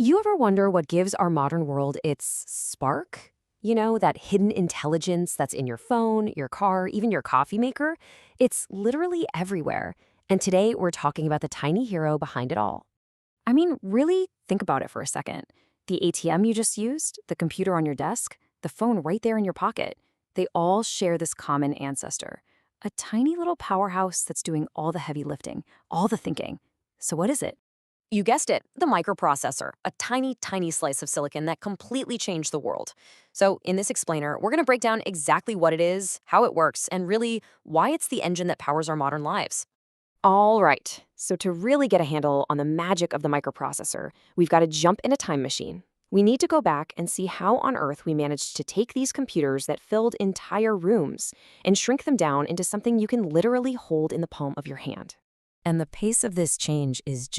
You ever wonder what gives our modern world its spark? You know, that hidden intelligence that's in your phone, your car, even your coffee maker? It's literally everywhere. And today we're talking about the tiny hero behind it all. I mean, really think about it for a second. The ATM you just used, the computer on your desk, the phone right there in your pocket, they all share this common ancestor. A tiny little powerhouse that's doing all the heavy lifting, all the thinking. So what is it? You guessed it, the microprocessor, a tiny, tiny slice of silicon that completely changed the world. So in this explainer, we're going to break down exactly what it is, how it works, and really why it's the engine that powers our modern lives. All right, so to really get a handle on the magic of the microprocessor, we've got to jump in a time machine. We need to go back and see how on earth we managed to take these computers that filled entire rooms and shrink them down into something you can literally hold in the palm of your hand. And the pace of this change is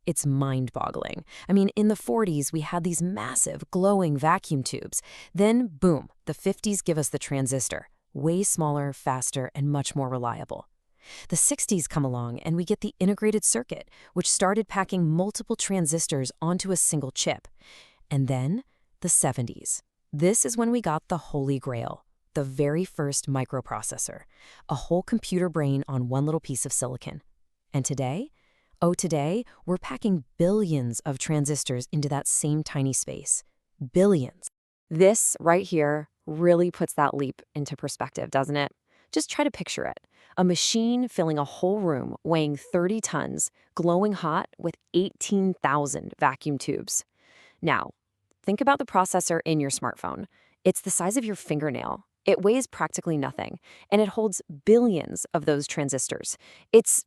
it's mind-boggling. I mean, in the 40s, we had these massive, glowing vacuum tubes. Then, boom, the 50s give us the transistor. Way smaller, faster, and much more reliable. The 60s come along, and we get the integrated circuit, which started packing multiple transistors onto a single chip. And then, the 70s. This is when we got the Holy Grail, the very first microprocessor, a whole computer brain on one little piece of silicon. And today? Oh, today, we're packing billions of transistors into that same tiny space. Billions. This right here really puts that leap into perspective, doesn't it? Just try to picture it. A machine filling a whole room weighing 30 tons, glowing hot with 18,000 vacuum tubes. Now, think about the processor in your smartphone. It's the size of your fingernail. It weighs practically nothing, and it holds billions of those transistors. It's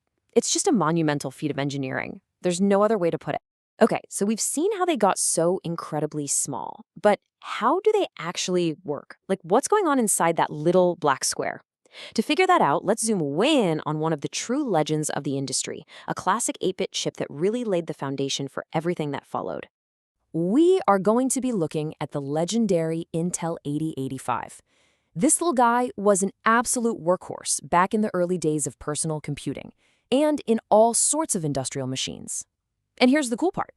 just a monumental feat of engineering. There's no other way to put it. Okay, so we've seen how they got so incredibly small, but how do they actually work? Like, what's going on inside that little black square? To figure that out, let's zoom way in on one of the true legends of the industry, a classic 8-bit chip that really laid the foundation for everything that followed. We are going to be looking at the legendary Intel 8085. This little guy was an absolute workhorse back in the early days of personal computing, and in all sorts of industrial machines. And here's the cool part.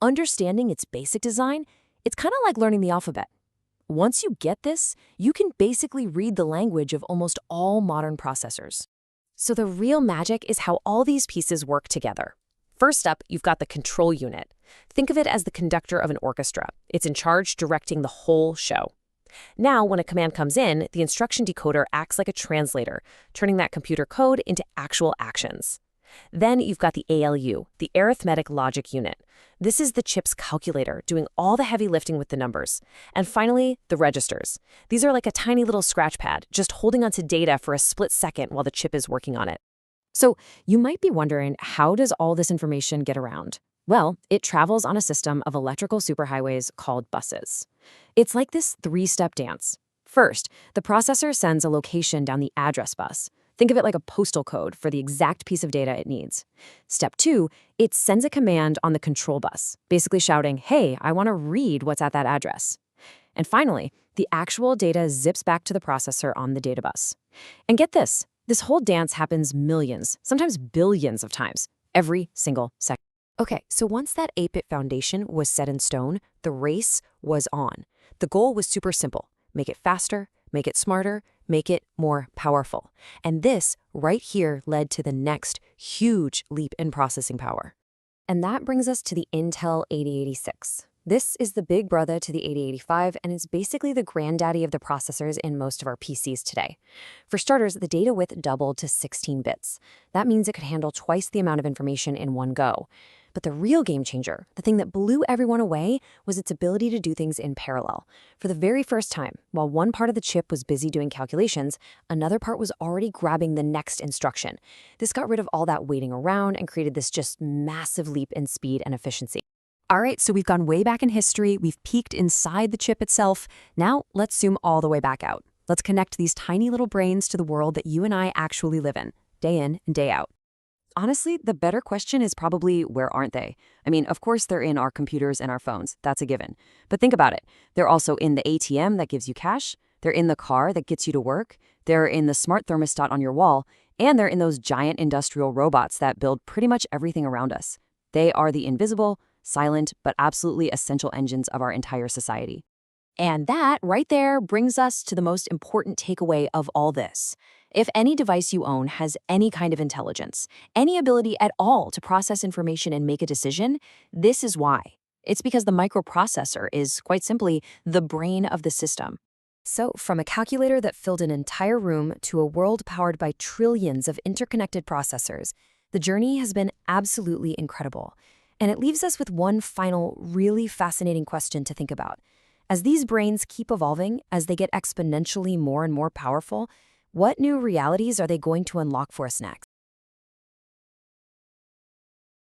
Understanding its basic design, it's kind of like learning the alphabet. Once you get this, you can basically read the language of almost all modern processors. So the real magic is how all these pieces work together. First up, you've got the control unit. Think of it as the conductor of an orchestra. It's in charge directing the whole show. Now, when a command comes in, the instruction decoder acts like a translator, turning that computer code into actual actions. Then you've got the ALU, the arithmetic logic unit. This is the chip's calculator, doing all the heavy lifting with the numbers. And finally, the registers. These are like a tiny little scratch pad, just holding onto data for a split second while the chip is working on it. So you might be wondering, how does all this information get around? Well, it travels on a system of electrical superhighways called buses. It's like this three-step dance. First, the processor sends a location down the address bus. Think of it like a postal code for the exact piece of data it needs. Step 2, it sends a command on the control bus, basically shouting, hey, I want to read what's at that address. And finally, the actual data zips back to the processor on the data bus. And get this whole dance happens millions, sometimes billions of times, every single second. Okay, so once that 8-bit foundation was set in stone, the race was on. The goal was super simple. Make it faster, make it smarter, make it more powerful. And this right here led to the next huge leap in processing power. And that brings us to the Intel 8086. This is the big brother to the 8085, and it's basically the granddaddy of the processors in most of our PCs today. For starters, the data width doubled to 16 bits. That means it could handle twice the amount of information in one go. But the real game changer, the thing that blew everyone away, was its ability to do things in parallel. For the very first time, while one part of the chip was busy doing calculations, another part was already grabbing the next instruction. This got rid of all that waiting around and created this just massive leap in speed and efficiency. All right, so we've gone way back in history, we've peeked inside the chip itself. Now let's zoom all the way back out. Let's connect these tiny little brains to the world that you and I actually live in and day out. Honestly, the better question is probably, where aren't they? I mean, of course they're in our computers and our phones. That's a given. But think about it. They're also in the ATM that gives you cash. They're in the car that gets you to work. They're in the smart thermostat on your wall. And they're in those giant industrial robots that build pretty much everything around us. They are the invisible, silent but absolutely essential engines of our entire society. And that right there brings us to the most important takeaway of all this. If any device you own has any kind of intelligence, any ability at all to process information and make a decision, this is why. It's because the microprocessor is, quite simply, the brain of the system. So, from a calculator that filled an entire room to a world powered by trillions of interconnected processors, the journey has been absolutely incredible. And it leaves us with one final, really fascinating question to think about. As these brains keep evolving, as they get exponentially more and more powerful, what new realities are they going to unlock for us next?